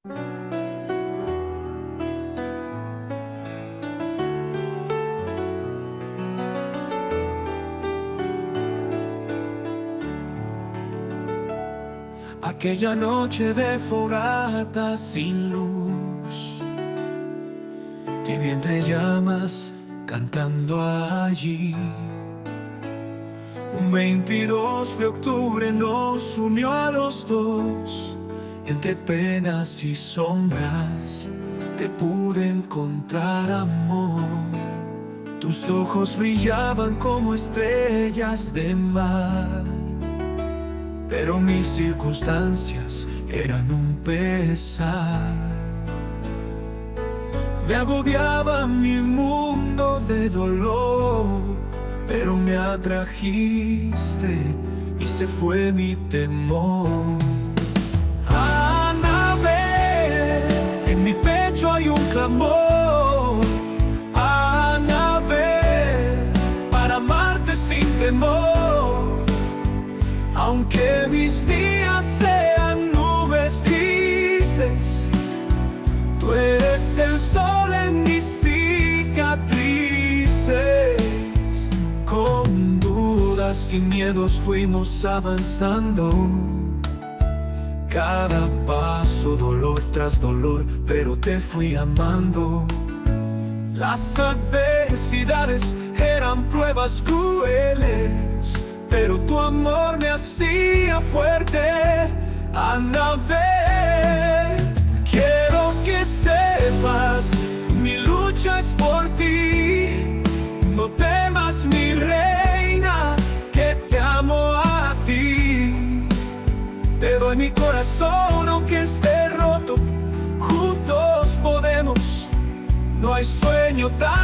Aquella noche de fogata sin luz, te vi entre llamas cantando allí. Un 22 de octubre nos unió a los dos. Entre penas y sombras te pude encontrar, amor. Tus ojos brillaban como estrellas de mar, pero mis circunstancias eran un pesar. Me agobiaba mi mundo de dolor, pero me atrajiste y se fue mi temor. Anabel, en mi pecho hay un clamor. Anabel, para amarte sin temor. Aunque mis días sean nubes grises, tú eres el sol en mis cicatrices. Con dudas y miedos fuimos avanzando, cada paso dolor tras dolor, pero te fui amando. Las adversidades eran pruebas crueles, pero tu amor me hacía fuerte. Anabel, quiero que sepas, mi lucha es por ti. No temas, mi reina, que te amo a ti. Te doy mi corazón aunque esté roto. Juntos podemos, no hay sueño tan